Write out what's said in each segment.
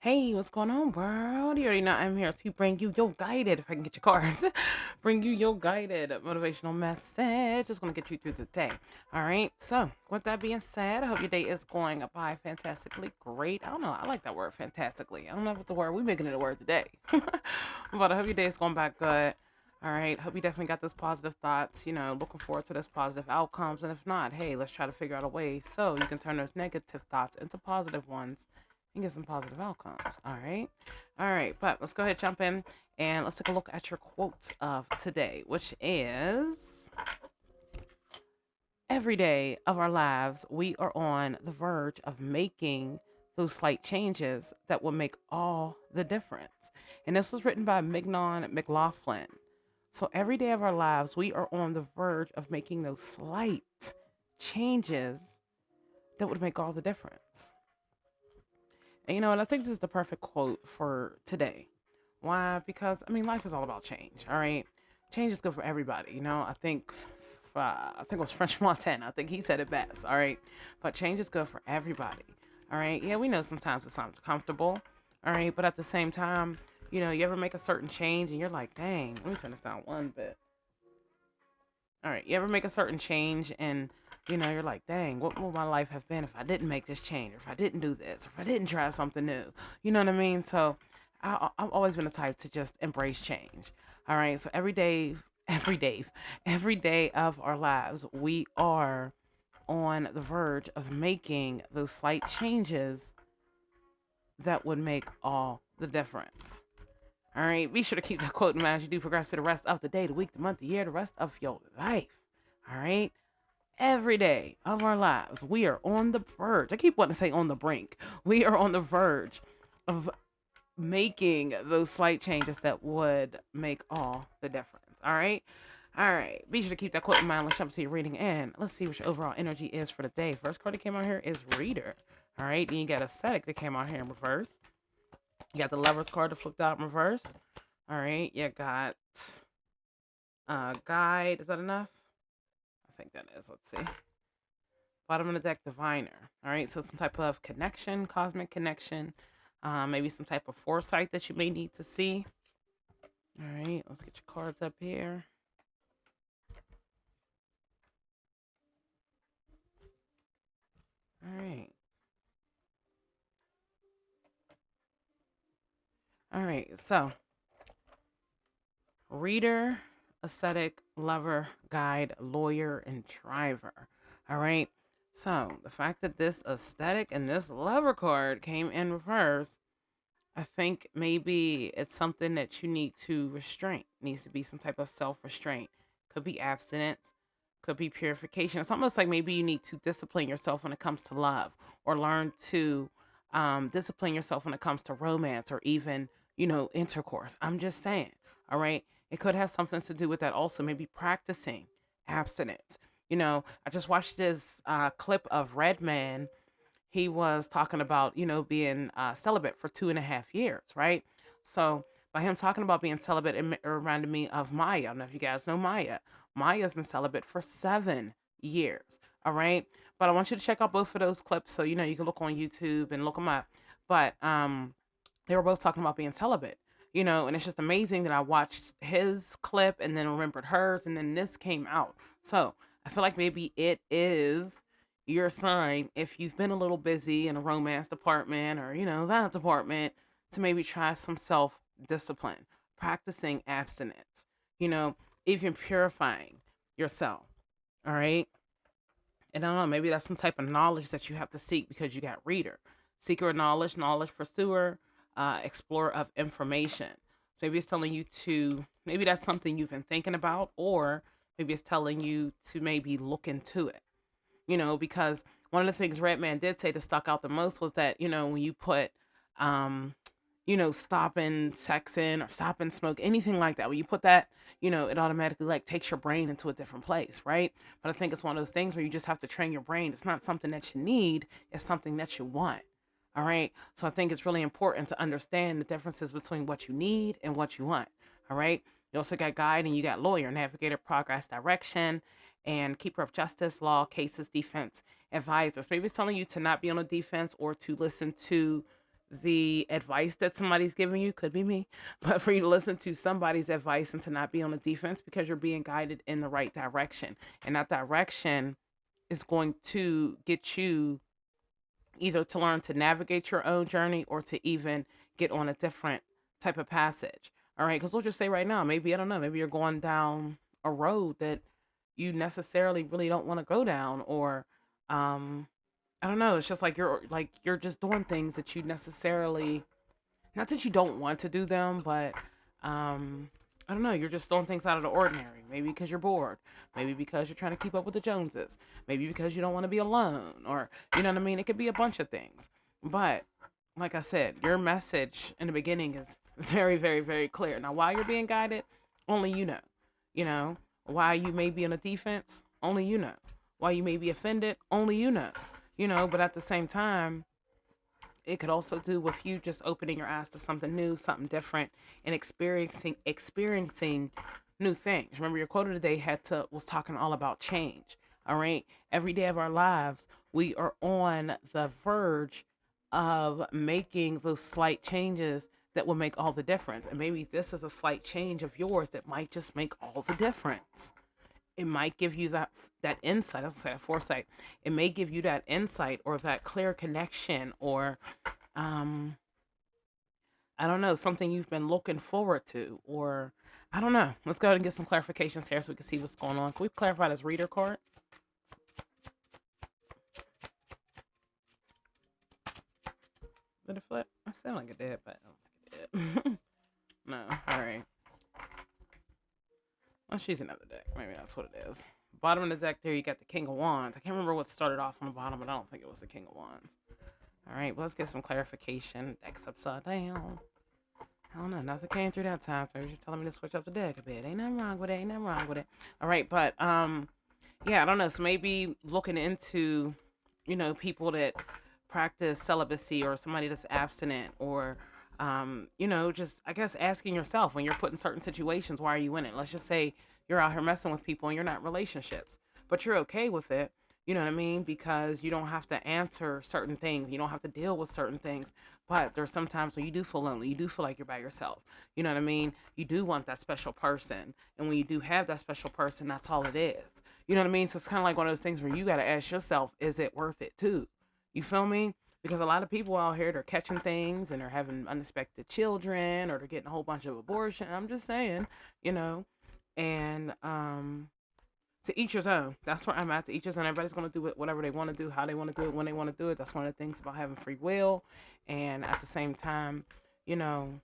Hey, what's going on, world? You already know I'm here to bring you your guided, if I can get your cards, bring you your guided motivational message. Just going to get you through the day. All right. So, with that being said, I hope your day is going by fantastically great. I don't know. I like that word fantastically. I don't know if it's the word. We're making it a word today. But I hope your day is going back good. All right. Hope you definitely got those positive thoughts. Looking forward to those positive outcomes. And if not, hey, let's try to figure out a way so you can turn those negative thoughts into positive ones and get some positive outcomes. All right. All right. But let's go ahead, jump in, and let's take a look at your quote of today, which is every day of our lives, we are on the verge of making those slight changes that will make all the difference. And this was written by Mignon McLaughlin. So every day of our lives, we are on the verge of making those slight changes that would make all the difference. And I think this is the perfect quote for today. Why? Because life is all about change. All right, change is good for everybody. I think it was French Montana. I think he said it best. All right, but change is good for everybody. All right. Yeah, we know sometimes it's uncomfortable. All right, but at the same time, you ever make a certain change and you're like, dang, let me turn this down one bit. All right. You ever make a certain change and you're like, dang, what would my life have been if I didn't make this change, or if I didn't do this, or if I didn't try something new? You know what I mean? So I've always been the type to just embrace change. All right. So every day of our lives, we are on the verge of making those slight changes that would make all the difference. All right. Be sure to keep that quote in mind as you do progress through the rest of the day, the week, the month, the year, the rest of your life. All right. Every day of our lives, we are on the verge. I keep wanting to say on the brink. We are on the verge of making those slight changes that would make all the difference. All right. All right. Be sure to keep that quote in mind. Let's jump to your reading and let's see what your overall energy is for the day. First card that came out here is Reader. All right. Then you got Ascetic that came out here in reverse. You got the Lovers card that flipped out in reverse. All right. You got Guide. Is that enough? I think that is. Let's see. Bottom of the deck, Diviner. All right, so some type of connection, cosmic connection, maybe some type of foresight that you may need to see. All right, let's get your cards up here. All right. All right, so reader, ascetic, lover, guide, lawyer, and driver. All right, so the fact that this aesthetic and this lover card came in reverse, I think maybe it's something that you need to restrain. Needs to be some type of self restraint. Could be abstinence, could be purification. It's almost like maybe you need to discipline yourself when it comes to love, or learn to discipline yourself when it comes to romance, or even, intercourse. I'm just saying, all right? It could have something to do with that also, maybe practicing abstinence. I just watched this clip of Redman. He was talking about, being celibate for 2.5 years, right? So by him talking about being celibate, it reminded me of Maya. I don't know if you guys know Maya. Maya's been celibate for 7 years, all right? But I want you to check out both of those clips so you can look on YouTube and look them up. But they were both talking about being celibate, and it's just amazing that I watched his clip and then remembered hers, and then this came out. So I feel like maybe it is your sign, if you've been a little busy in a romance department, or that department, to maybe try some self discipline, practicing abstinence, you know even purifying yourself. All right. And I don't know, maybe that's some type of knowledge that you have to seek, because you got reader, seeker of knowledge, knowledge pursuer, explorer of information. Maybe it's telling you to, maybe that's something you've been thinking about, or maybe it's telling you to maybe look into it. Because one of the things Redman did say that stuck out the most was that, when you put, stopping sexing or stopping smoke, anything like that, when you put that, it automatically like takes your brain into a different place, right? But I think it's one of those things where you just have to train your brain. It's not something that you need, it's something that you want. All right. So I think it's really important to understand the differences between what you need and what you want. All right. You also got guide and you got lawyer, navigator, progress, direction, and keeper of justice, law, cases, defense, advisors. Maybe it's telling you to not be on the defense, or to listen to the advice that somebody's giving you, could be me, but for you to listen to somebody's advice and to not be on the defense because you're being guided in the right direction. And that direction is going to get you either to learn to navigate your own journey or to even get on a different type of passage. All right. Because we'll just say right now, maybe, I don't know, maybe you're going down a road that you necessarily really don't want to go down, or, um, I don't know. It's just like you're just doing things that you necessarily, not that you don't want to do them, but um I don't know, you're just throwing things out of the ordinary. Maybe because you're bored. Maybe because you're trying to keep up with the Joneses. Maybe because you don't want to be alone, or you know what I mean? It could be a bunch of things. But like I said, your message in the beginning is very, very, very clear. Now, why you're being guided, only you know. You know, why you may be on a defense, only you know. Why you may be offended, only you know. You know, but at the same time, it could also do with you just opening your eyes to something new, something different, and experiencing new things. Remember, your quote of the day was talking all about change. All right, every day of our lives, we are on the verge of making those slight changes that will make all the difference. And maybe this is a slight change of yours that might just make all the difference. It might give you that insight. I was gonna say that foresight. It may give you that insight or that clear connection, or um, I don't know, something you've been looking forward to, or I don't know. Let's go ahead and get some clarifications here so we can see what's going on. Can we clarify this reader card? Did it flip? I sound like it did, but I don't think it did. No. All right. Well, she's another deck. Maybe that's what it is. Bottom of the deck there, you got the King of Wands. I can't remember what started off on the bottom, but I don't think it was the King of Wands. All right, well, let's get some clarification. Deck's upside down. I don't know. Nothing came through that time, so maybe just telling me to switch up the deck a bit. Ain't nothing wrong with it. Ain't nothing wrong with it. All right, but yeah, I don't know. So maybe looking into, people that practice celibacy, or somebody that's abstinent, or just, I guess, asking yourself when you're put in certain situations, why are you in it? Let's just say you're out here messing with people and you're not in relationships, but you're okay with it. You know what I mean? Because you don't have to answer certain things. You don't have to deal with certain things. But there's sometimes when you do feel lonely, you do feel like you're by yourself. You know what I mean? You do want that special person. And when you do have that special person, that's all it is. You know what I mean? So it's kind of like one of those things where you got to ask yourself, is it worth it too? You feel me? Because a lot of people out here, they're catching things and they're having unexpected children, or they're getting a whole bunch of abortion. I'm just saying, you know, and to each his own. That's where I'm at. To each his own. Everybody's going to do it whatever they want to do, how they want to do it, when they want to do it. That's one of the things about having free will. And at the same time, you know,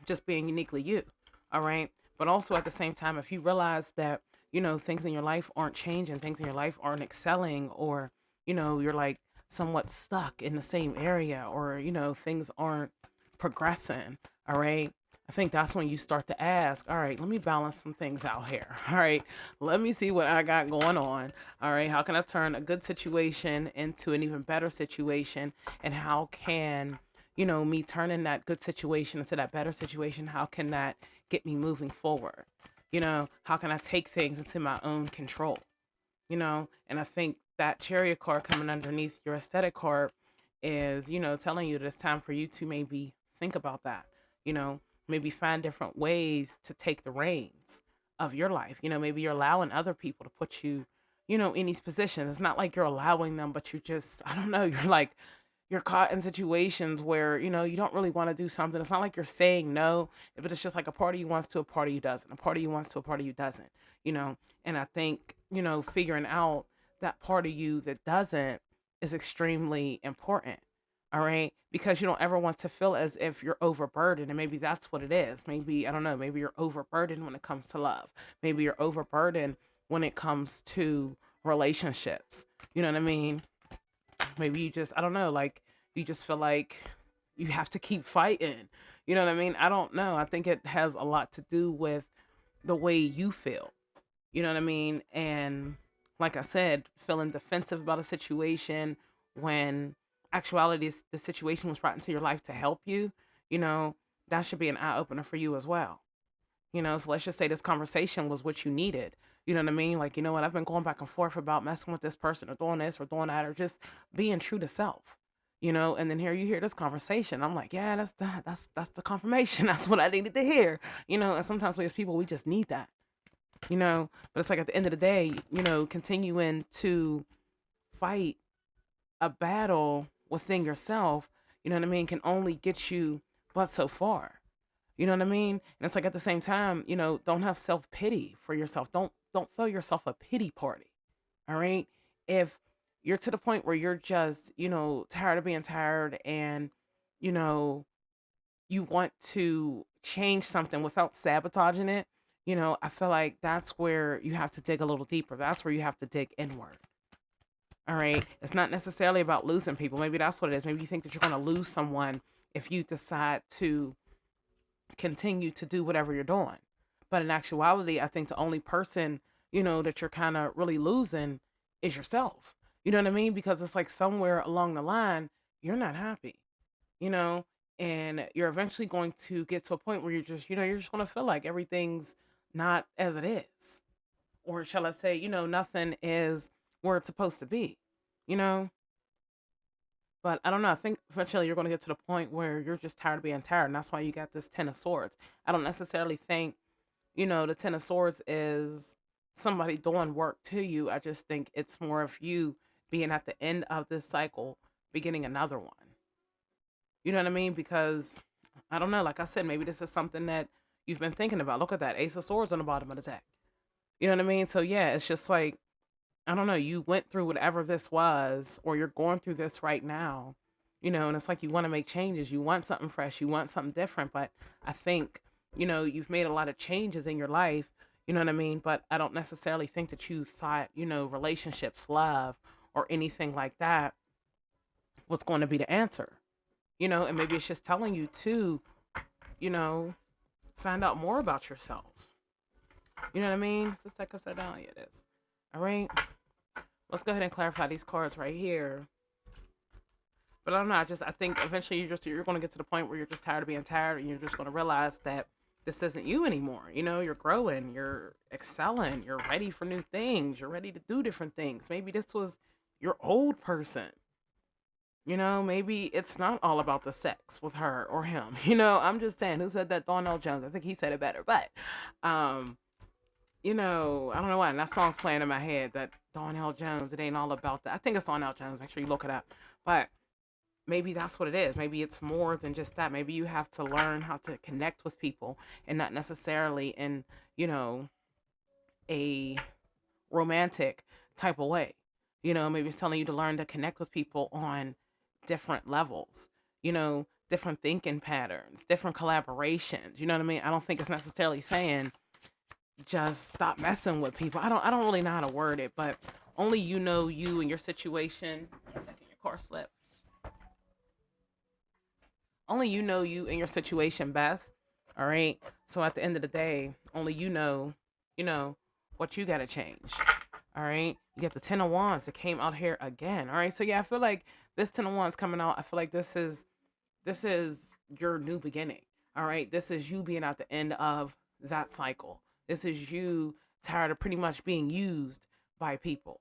just being uniquely you. All right. But also at the same time, if you realize that, things in your life aren't changing, things in your life aren't excelling, or, you're like somewhat stuck in the same area, or, things aren't progressing. All right. I think that's when you start to ask, all right, let me balance some things out here. All right, let me see what I got going on. All right, how can I turn a good situation into an even better situation? And how can, me turning that good situation into that better situation, how can that get me moving forward? How can I take things into my own control? And I think that chariot card coming underneath your aesthetic card is, telling you that it's time for you to maybe think about that, you know, maybe find different ways to take the reins of your life. Maybe you're allowing other people to put you, in these positions. It's not like you're allowing them, but you just, I don't know, you're caught in situations where, you don't really want to do something. It's not like you're saying no, but it's just like a part of you wants to, a part of you doesn't. A part of you wants to, a part of you doesn't, you know. And I think, figuring out that part of you that doesn't is extremely important. All right. Because you don't ever want to feel as if you're overburdened. And maybe that's what it is. Maybe, I don't know, maybe you're overburdened when it comes to love. Maybe you're overburdened when it comes to relationships. You know what I mean? Maybe you just, I don't know, like you just feel like you have to keep fighting. You know what I mean? I don't know. I think it has a lot to do with the way you feel. You know what I mean? And like I said, feeling defensive about a situation when actuality the situation was brought into your life to help you, you know, that should be an eye opener for you as well. So let's just say this conversation was what you needed. You know what I mean? Like, you know what? I've been going back and forth about messing with this person, or doing this or doing that, or just being true to self. And then here you hear this conversation. I'm like, yeah, that's the confirmation. That's what I needed to hear. And sometimes we as people, we just need that. But it's like at the end of the day, continuing to fight a battle within yourself, can only get you but so far. You know what I mean? And it's like at the same time, don't have self-pity for yourself. Don't throw yourself a pity party. All right? If you're to the point where you're just, tired of being tired and, you know, you want to change something without sabotaging it, I feel like that's where you have to dig a little deeper. That's where you have to dig inward. All right. It's not necessarily about losing people. Maybe that's what it is. Maybe you think that you're going to lose someone if you decide to continue to do whatever you're doing. But in actuality, I think the only person, that you're kind of really losing is yourself. You know what I mean? Because it's like somewhere along the line, you're not happy, you know, and you're eventually going to get to a point where you're just going to feel like everything's not as it is. Or shall I say, nothing is where it's supposed to be, you know? But I don't know. I think eventually you're going to get to the point where you're just tired of being tired. And that's why you got this Ten of Swords. I don't necessarily think, the Ten of Swords is somebody doing work to you. I just think it's more of you being at the end of this cycle, beginning another one. You know what I mean? Because I don't know. Like I said, maybe this is something that you've been thinking about. Look at that Ace of Swords on the bottom of the deck. You know what I mean? So yeah, it's just like I don't know, you went through whatever this was, or you're going through this right now, and it's like you want to make changes. You want something fresh, you want something different. But I think, you've made a lot of changes in your life, you know what I mean? But I don't necessarily think that you thought, relationships, love, or anything like that was going to be the answer, and maybe it's just telling you to, you know, find out more about yourself. You know what I mean? Is this deck upside down? Yeah, it is. All right. Let's go ahead and clarify these cards right here. But I don't know. I think eventually you're going to get to the point where you're just tired of being tired, and you're just going to realize that this isn't you anymore. You're growing, you're excelling, you're ready for new things, you're ready to do different things. Maybe this was your old person. Maybe it's not all about the sex with her or him. I'm just saying. Who said that? Donnell Jones. I think he said it better. But I don't know why. And that song's playing in my head. That Donnell Jones. It ain't all about that. I think it's Donnell Jones. Make sure you look it up. But maybe that's what it is. Maybe it's more than just that. Maybe you have to learn how to connect with people and not necessarily in, a romantic type of way. Maybe it's telling you to learn to connect with people on different levels, different thinking patterns, different collaborations. You know what I mean? I don't think it's necessarily saying just stop messing with people. I don't really know how to word it, but only you and your situation. One second, your car slipped. Only you and your situation best. All right. So at the end of the day, only you know what you gotta change. All right. You get the Ten of Wands that came out here again. All right. So yeah, I feel like this Ten of Wands coming out. I feel like this is your new beginning. All right. This is you being at the end of that cycle. This is you tired of pretty much being used by people.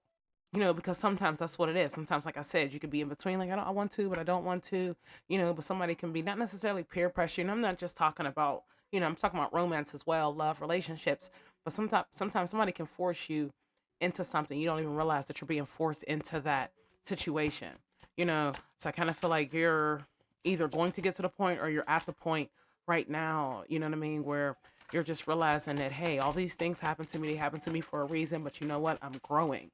Because sometimes that's what it is. Sometimes, like I said, you could be in between, like I want to, but I don't want to. But somebody can be not necessarily peer pressure. And I'm not just talking about, I'm talking about romance as well, love, relationships. But sometimes somebody can force you into something. You don't even realize that you're being forced into that situation. So I kind of feel like you're either going to get to the point or you're at the point right now. You know what I mean? Where you're just realizing that, hey, all these things happen to me. They happen to me for a reason. But you know what? I'm growing.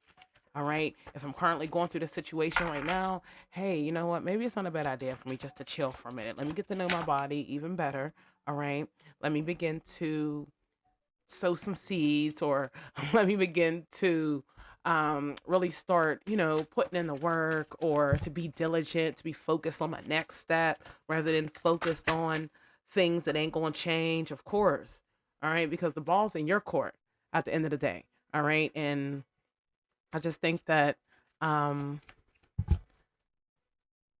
All right. If I'm currently going through this situation right now, hey, you know what? Maybe it's not a bad idea for me just to chill for a minute. Let me get to know my body even better. All right. Let me begin to sow some seeds, or let me begin to really start, putting in the work, or to be diligent, to be focused on my next step rather than focused on things that ain't going to change, of course. All right. Because the ball's in your court at the end of the day. All right. And I just think that, um,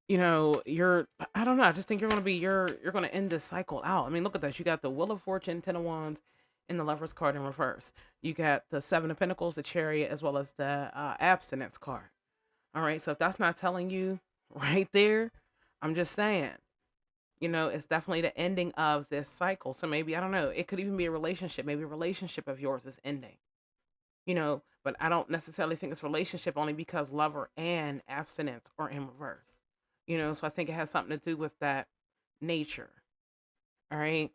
you're, I don't know. I just think you're going to end this cycle out. I mean, look at this. You got the Wheel of Fortune, Ten of Wands, and the Lover's card in reverse. You got the Seven of Pentacles, the Chariot, as well as the Abstinence card. All right. So if that's not telling you, right there. I'm just saying, it's definitely the ending of this cycle. So maybe, I don't know, it could even be a relationship. Maybe a relationship of yours is ending, but I don't necessarily think it's relationship only because lover and abstinence are in reverse, so I think it has something to do with that nature. All right.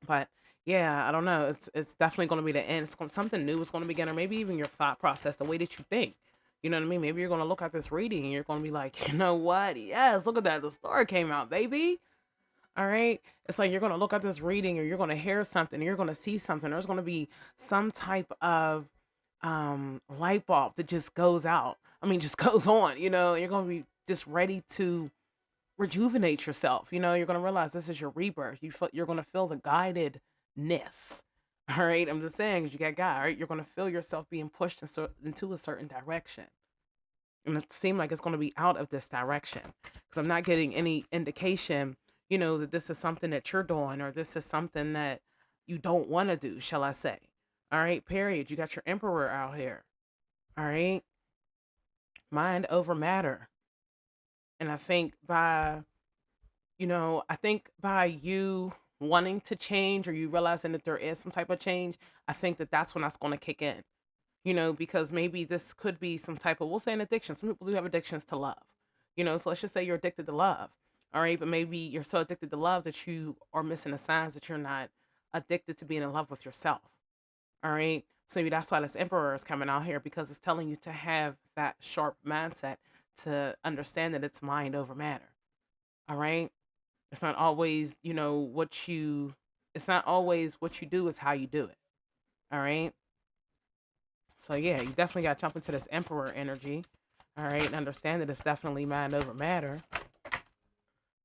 But yeah, I don't know. It's definitely going to be the end. Something new is going to begin, or maybe even your thought process, the way that you think. You know what I mean? Maybe you're going to look at this reading and you're going to be like, you know what? Yes, look at that. The story came out, baby. All right. It's like you're going to look at this reading or you're going to hear something, or you're going to see something. There's going to be some type of light bulb that just goes out. I mean, just goes on, you're going to be just ready to rejuvenate yourself. You're going to realize this is your rebirth. You're going to feel the guidedness. All right. I'm just saying, because you got God, right? You're going to feel yourself being pushed into a certain direction. And it seems like it's going to be out of this direction because I'm not getting any indication, that this is something that you're doing or this is something that you don't want to do, shall I say. All right. Period. You got your emperor out here. All right. Mind over matter. And I think by you wanting to change or you realizing that there is some type of change, I think that that's when that's going to kick in, because maybe this could be some type of, we'll say, an addiction. Some people do have addictions to love, so let's just say you're addicted to love. All right. But maybe you're so addicted to love that you are missing the signs that you're not addicted to being in love with yourself. All right. So maybe that's why this emperor is coming out here, because it's telling you to have that sharp mindset to understand that it's mind over matter. All right. It's not always, it's not always what you do, is how you do it. All right. So yeah, you definitely got to jump into this emperor energy. All right. And understand that it's definitely mind over matter.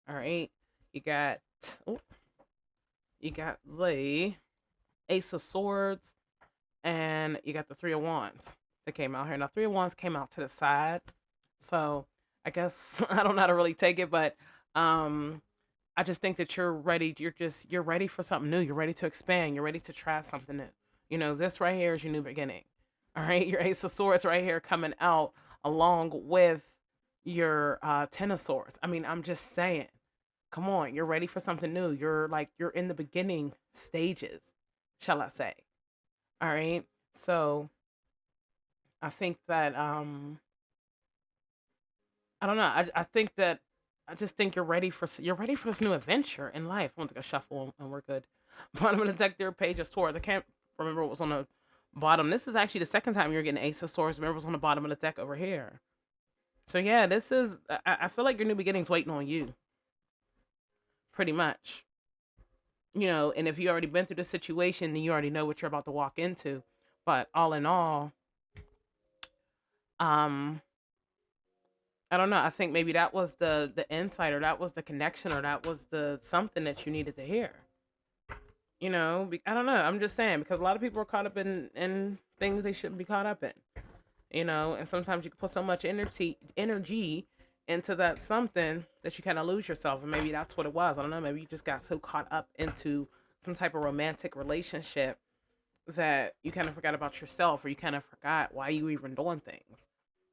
All right. You got, oh, you got the Ace of Swords and you got the Three of Wands that came out here. Now, Three of Wands came out to the side. So I guess I don't know how to really take it, but I just think that you're ready. You're ready for something new. You're ready to expand. You're ready to try something new. This right here is your new beginning. All right. Your Ace of Swords right here coming out along with your Ten of Swords. I mean, I'm just saying, come on, you're ready for something new. You're in the beginning stages, shall I say. All right. So I think that I don't know. I think that I just think you're ready for this new adventure in life. I'm gonna take a shuffle and we're good. But I'm gonna take their page of swords. I can't remember what was on the bottom. This is actually the second time you're getting Ace of Swords. Remember what's on the bottom of the deck over here. So yeah, this is I feel like your new beginning's waiting on you. Pretty much. And if you already been through the situation, then you already know what you're about to walk into. But all in all, um, I don't know. I think maybe that was the insight, or that was the connection, or that was the something that you needed to hear. I don't know. I'm just saying, because a lot of people are caught up in things they shouldn't be caught up in. And sometimes you can put so much energy into that something that you kind of lose yourself, and maybe that's what it was. I don't know. Maybe you just got so caught up into some type of romantic relationship that you kind of forgot about yourself, or you kind of forgot why you even doing things.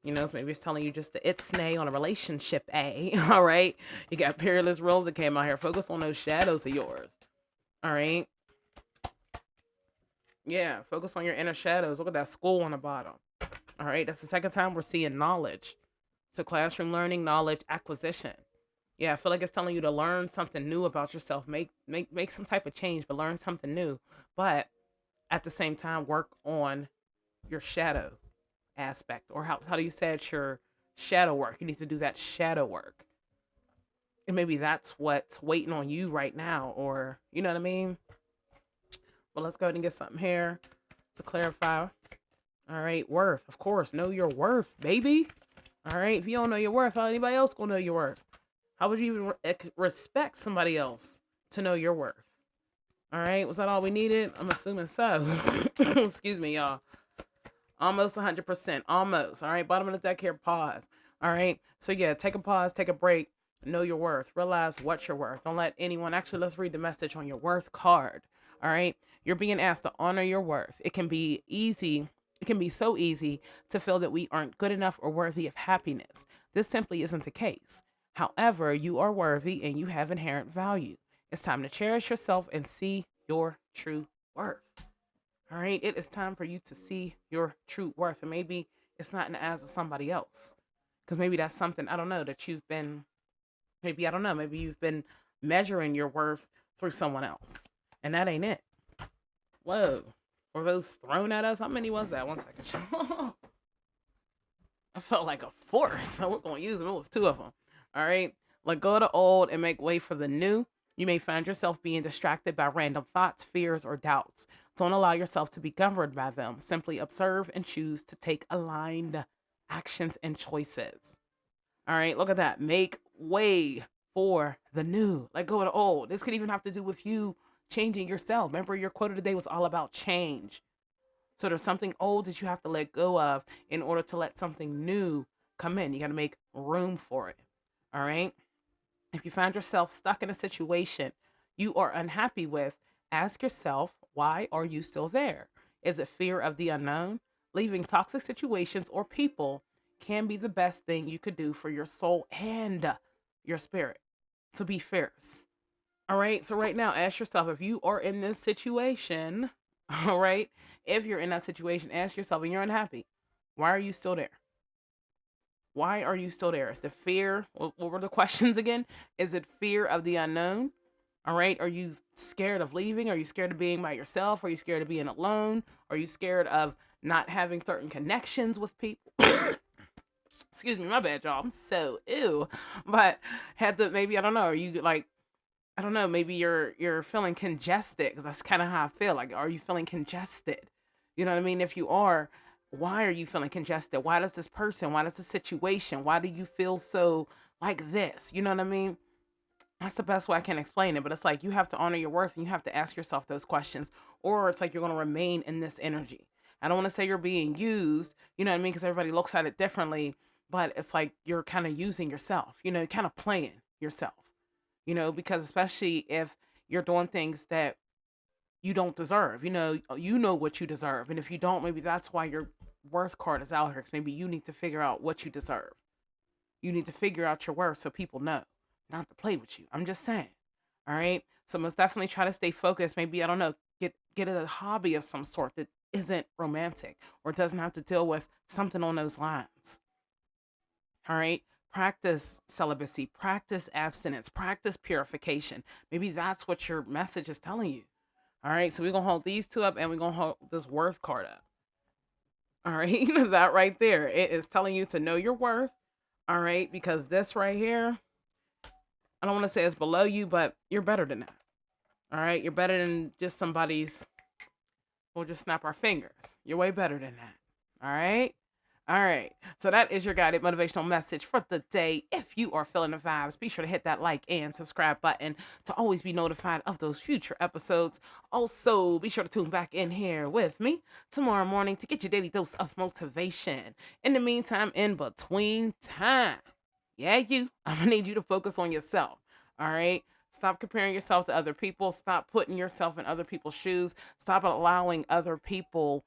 So maybe it's telling you just to itsnay on a relationship, A. All right. You got Peerless Rose that came out here. Focus on those shadows of yours. All right. Yeah. Focus on your inner shadows. Look at that school on the bottom. All right. That's the second time we're seeing knowledge. So classroom learning, knowledge acquisition. Yeah, I feel like it's telling you to learn something new about yourself. Make some type of change, but learn something new. But at the same time, work on your shadow aspect, or how do you say it's your shadow work. You need to do that shadow work, and maybe that's what's waiting on you right now, or you know what I mean. Well, let's go ahead and get something here to clarify. All right, worth, of course. Know your worth, baby. All right, if you don't know your worth, how anybody else gonna know your worth? How would you even respect somebody else to know your worth? All right, was that all we needed? I'm assuming so. Excuse me, y'all. Almost 100%. Almost. All right. Bottom of the deck here. Pause. All right. So, yeah, take a pause, take a break. Know your worth. Realize what you're worth. Don't let anyone. Actually, let's read the message on your worth card. All right. You're being asked to honor your worth. It can be easy It can be so easy to feel that we aren't good enough or worthy of happiness. This simply isn't the case. However, you are worthy and you have inherent value. It's time to cherish yourself and see your true worth. All right. It is time for you to see your true worth. And maybe it's not in the eyes of somebody else. Because maybe that's something, I don't know, that you've been, maybe, I don't know, maybe you've been measuring your worth through someone else. And that ain't it. Whoa. Were those thrown at us? How many was that? 1 second. I felt like a force. So we're going to use them. It was two of them. All right. Let go of the old and make way for the new. You may find yourself being distracted by random thoughts, fears, or doubts. Don't allow yourself to be governed by them. Simply observe and choose to take aligned actions and choices. All right. Look at that. Make way for the new. Let go of the old. This could even have to do with you changing yourself. Remember, your quote of the day was all about change. So there's something old that you have to let go of in order to let something new come in. You got to make room for it. All right. If you find yourself stuck in a situation you are unhappy with, ask yourself, why are you still there? Is it fear of the unknown? Leaving toxic situations or people can be the best thing you could do for your soul and your spirit. So be fierce. All right. So right now, ask yourself, if you are in this situation, all right, if you're in that situation, ask yourself, and you're unhappy, why are you still there? Why are you still there? Is the fear, what were the questions again? Is it fear of the unknown? All right. Are you scared of leaving? Are you scared of being by yourself? Are you scared of being alone? Are you scared of not having certain connections with people? Excuse me, my bad, y'all. I'm so ew. But had to, maybe, I don't know, are you like, I don't know, maybe you're feeling congested, because that's kind of how I feel. Like, are you feeling congested? You know what I mean? If you are, why are you feeling congested? Why does this person, why does the situation, why do you feel so like this? You know what I mean? That's the best way I can explain it. But it's like you have to honor your worth and you have to ask yourself those questions, or it's like you're going to remain in this energy. I don't want to say you're being used, you know what I mean? Because everybody looks at it differently, but it's like you're kind of using yourself, you know, kind of playing yourself, you know, because especially if you're doing things that you don't deserve, you know what you deserve. And if you don't, maybe that's why your worth card is out here. Because maybe you need to figure out what you deserve. You need to figure out your worth so people know not to play with you. I'm just saying. All right. So must definitely try to stay focused. Maybe, I don't know, get a hobby of some sort that isn't romantic or doesn't have to deal with something on those lines. All right. Practice celibacy, practice abstinence, practice purification. Maybe that's what your message is telling you. All right. So we're going to hold these two up and we're going to hold this worth card up. All right. That right there. It is telling you to know your worth. All right. Because this right here, I don't want to say it's below you, but you're better than that. All right. You're better than just somebody's, we'll just snap our fingers. You're way better than that. All right. All right. So that is your guided motivational message for the day. If you are feeling the vibes, be sure to hit that like and subscribe button to always be notified of those future episodes. Also, be sure to tune back in here with me tomorrow morning to get your daily dose of motivation. In the meantime, in between time, I'm going to need you to focus on yourself. All right. Stop comparing yourself to other people. Stop putting yourself in other people's shoes. Stop allowing other people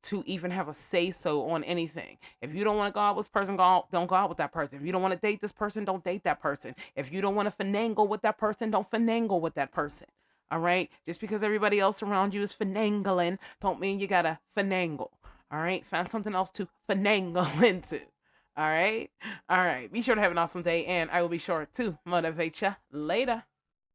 to even have a say so on anything. If you don't want to go out with this person, don't go out with that person. If you don't want to date this person, don't date that person. If you don't want to finagle with that person, don't finagle with that person. All right? Just because everybody else around you is finagling, don't mean you gotta finagle. All right? Find something else to finagle into. All right? All right. Be sure to have an awesome day, and I will be sure to motivate you later.